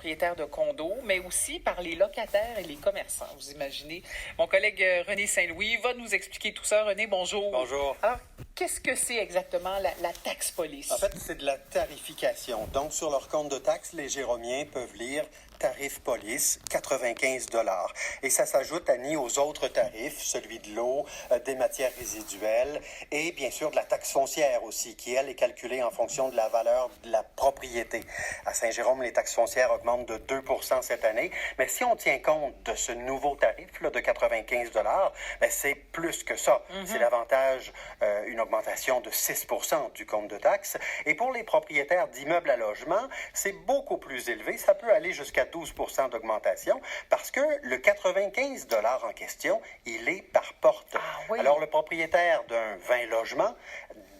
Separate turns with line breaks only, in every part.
propriétaires de condos, mais aussi par les locataires et les commerçants. Vous imaginez? Mon collègue René Saint-Louis va nous expliquer tout ça. René, bonjour.
Bonjour.
Alors, qu'est-ce que c'est exactement la taxe police?
En fait, c'est de la tarification. Donc, sur leur compte de taxes, les Jéromiens peuvent lire tarif police, 95 $. Et ça s'ajoute, Annie, aux autres tarifs, celui de l'eau, des matières résiduelles et bien sûr de la taxe foncière aussi, qui, elle, est calculée en fonction de la valeur de la propriété. À Saint-Jérôme, les taxes foncières augmentent de 2 % cette année. Mais si on tient compte de ce nouveau tarif là, de 95 $, ben, c'est plus que ça. C'est davantage une augmentation de 6 % du compte de taxes. Et pour les propriétaires d'immeubles à logement, c'est beaucoup plus élevé. Ça peut aller jusqu'à 12 % d'augmentation parce que le 95 $ en question, il est par porte.
Ah, oui.
Alors, le propriétaire d'un 20 logements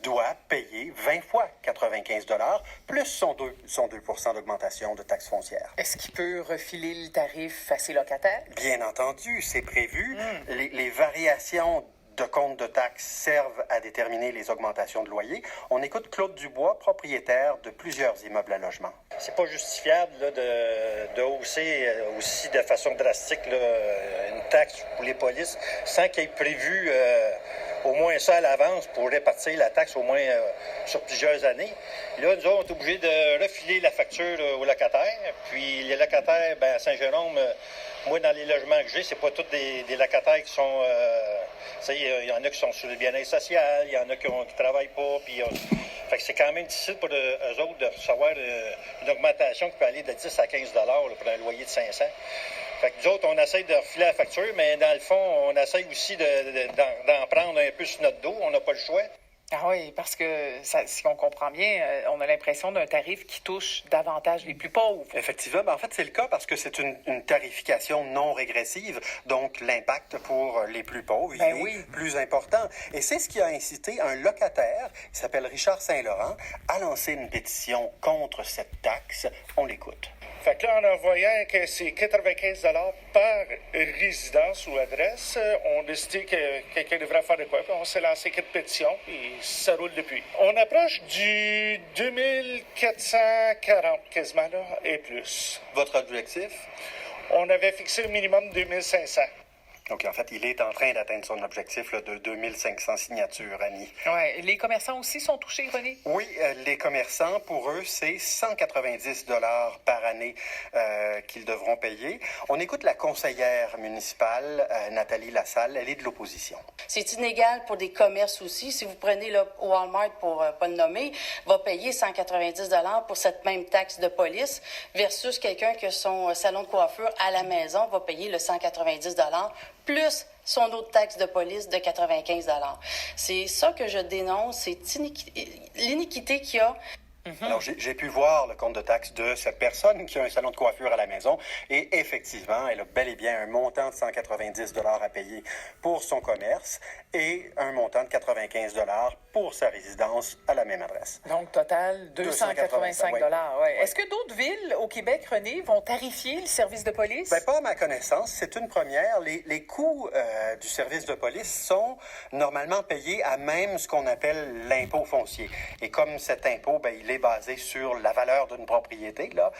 doit payer 20 fois 95 $ plus son 2 % d'augmentation de taxes foncières.
Est-ce qu'il peut refiler le tarif à ses locataires?
Bien entendu, c'est prévu. Les variations de compte de taxes servent à déterminer les augmentations de loyer. On écoute Claude Dubois, propriétaire de plusieurs immeubles à logement.
C'est pas justifiable là, de hausser aussi de façon drastique là, une taxe pour les polices sans qu'il y ait prévu au moins ça à l'avance pour répartir la taxe au moins sur plusieurs années. Là, nous autres, on est obligés de refiler la facture là, aux locataires. Puis les locataires, ben, à Saint-Jérôme, moi, dans les logements que j'ai, c'est pas tous des locataires qui sont... il y en a qui sont sur le bien-être social, il y en a qui travaillent pas, puis... Fait que c'est quand même difficile pour eux autres de recevoir une augmentation qui peut aller de 10 à 15 $ là, pour un loyer de 500. Fait que nous autres, on essaie de refiler la facture, mais dans le fond, on essaie aussi d'en prendre un peu sur notre dos. On n'a pas le choix.
Ah oui, parce que si on comprend bien, on a l'impression d'un tarif qui touche davantage les plus pauvres.
Effectivement, ben en fait, c'est le cas parce que c'est une tarification non régressive, donc l'impact pour les plus pauvres est plus important. Et c'est ce qui a incité un locataire, qui s'appelle Richard Saint-Laurent, à lancer une pétition contre cette taxe. On l'écoute.
Fait que là, en voyant que c'est 95 $ par résidence ou adresse, on a décidé que quelqu'un devrait faire de quoi. Puis on s'est lancé 4 pétitions, puis ça roule depuis. On approche du 2440 quasiment, là, et plus.
Votre objectif?
On avait fixé le minimum 2500.
Donc, en fait, il est en train d'atteindre son objectif là, de 2500 signatures, Annie.
Ouais. Les commerçants aussi sont touchés, René?
Oui, les commerçants, pour eux, c'est 190 $ par année qu'ils devront payer. On écoute la conseillère municipale, Nathalie Lassalle. Elle est de l'opposition.
C'est inégal pour des commerces aussi. Si vous prenez là, Walmart, pour pas le nommer, va payer 190 $ pour cette même taxe de police versus quelqu'un qui a son salon de coiffure à la maison va payer le 190 $ plus son autre taxe de police de 95 $. C'est ça que je dénonce, c'est l'iniquité qu'il y a.
Alors, j'ai pu voir le compte de taxes de cette personne qui a un salon de coiffure à la maison et effectivement, elle a bel et bien un montant de 190 $ à payer pour son commerce et un montant de 95 $ pour sa résidence à la même adresse.
Donc, total, 285 $. Ouais.
Ouais.
Est-ce que d'autres villes au Québec, René, vont tarifier le service de police?
Ben, pas à ma connaissance. C'est une première. Les coûts du service de police sont normalement payés à même ce qu'on appelle l'impôt foncier. Et comme cet impôt, ben, il est basé sur la valeur d'une propriété, là,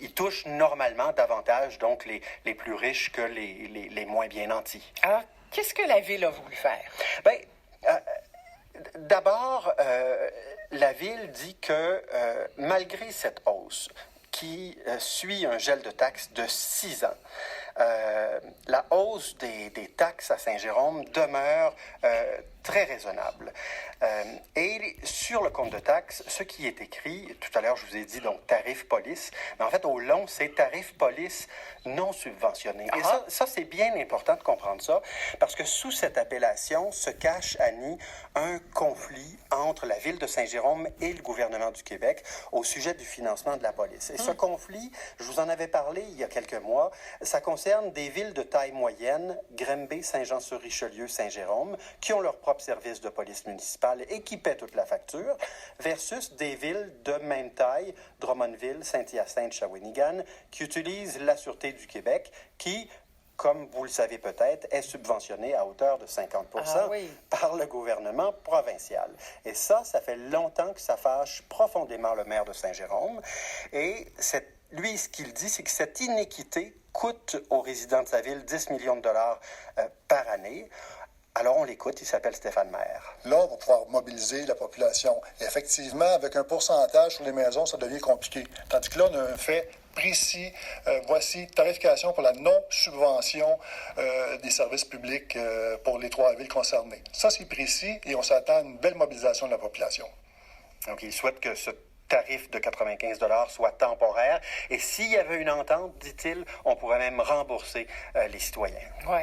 il touche normalement davantage donc les plus riches que les moins bien nantis.
Alors, qu'est-ce que la ville a voulu faire?
Ben, d'abord, la Ville dit que malgré cette hausse qui suit un gel de taxes de 6 ans, la hausse des taxes à Saint-Jérôme demeure très raisonnable. Et sur le compte de taxes, ce qui est écrit, tout à l'heure je vous ai dit donc tarif police, mais en fait au long c'est tarif police non subventionné. Et ça c'est bien important de comprendre ça, parce que sous cette appellation se cache, Annie, un conflit entre la Ville de Saint-Jérôme et le gouvernement du Québec au sujet du financement de la police. Et ce conflit, je vous en avais parlé il y a quelques mois, ça concerne des villes de taille moyenne, Granby, Saint-Jean-sur-Richelieu, Saint-Jérôme, qui ont leur propre service de police municipale et qui paient toute la facture, versus des villes de même taille, Drummondville, Saint-Hyacinthe, Shawinigan, qui utilisent la Sûreté du Québec, qui, comme vous le savez peut-être, est subventionnée à hauteur de 50 % par le gouvernement provincial. Et ça fait longtemps que ça fâche profondément le maire de Saint-Jérôme. Et cette lui, ce qu'il dit, c'est que cette inéquité coûte aux résidents de sa ville 10 millions de dollars par année. Alors, on l'écoute, il s'appelle Stéphane Maire.
Là, on va pouvoir mobiliser la population. Et effectivement, avec un pourcentage sur les maisons, ça devient compliqué. Tandis que là, on a un fait précis. Voici tarification pour la non-subvention des services publics pour les 3 villes concernées. Ça, c'est précis et on s'attend à une belle mobilisation de la population.
Donc, il souhaite que ce tarif de 95 $ soit temporaire. Et s'il y avait une entente, dit-il, on pourrait même rembourser les citoyens.
Oui,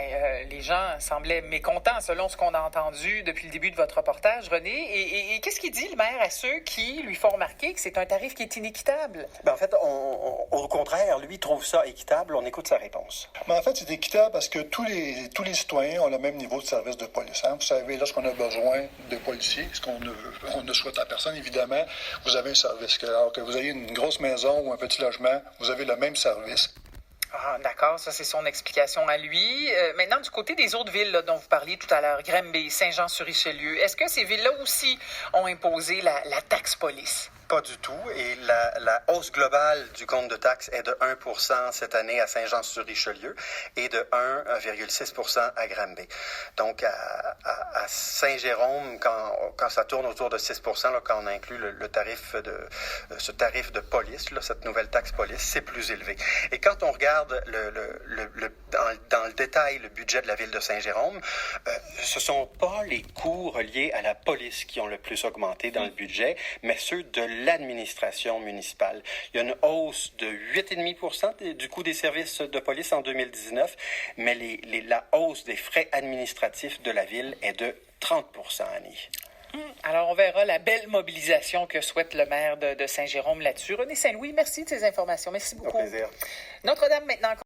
les gens semblaient mécontents selon ce qu'on a entendu depuis le début de votre reportage, René. Et qu'est-ce qu'il dit, le maire, à ceux qui lui font remarquer que c'est un tarif qui est inéquitable?
En fait, au contraire, lui trouve ça équitable. On écoute sa réponse.
Mais en fait, c'est équitable parce que tous les citoyens ont le même niveau de service de police. Hein? Vous savez, lorsqu'on a besoin de policiers, ce qu'on ne souhaite à personne, évidemment, vous avez un service. Alors que vous ayez une grosse maison ou un petit logement, vous avez le même service.
Ah, d'accord, ça c'est son explication à lui. Maintenant, du côté des autres villes là, dont vous parliez tout à l'heure, Granby, Saint-Jean-sur-Richelieu, est-ce que ces villes-là aussi ont imposé la taxe police?
Pas du tout. Et la hausse globale du compte de taxes est de 1 % cette année à Saint-Jean-sur-Richelieu et de 1,6 % à Granby. Donc, à Saint-Jérôme, quand ça tourne autour de 6 % là, quand on inclut ce tarif de police, là, cette nouvelle taxe police, c'est plus élevé. Et quand on regarde dans le détail le budget de la ville de Saint-Jérôme, ce sont pas les coûts reliés à la police qui ont le plus augmenté dans le budget, mais ceux de l'administration municipale. Il y a une hausse de 8,5 % du coût des services de police en 2019, mais la hausse des frais administratifs de la ville est de 30 % Annie.
Alors, on verra la belle mobilisation que souhaite le maire de Saint-Jérôme là-dessus. René Saint-Louis, merci de ces informations. Merci beaucoup.
Au plaisir.
Notre-Dame maintenant.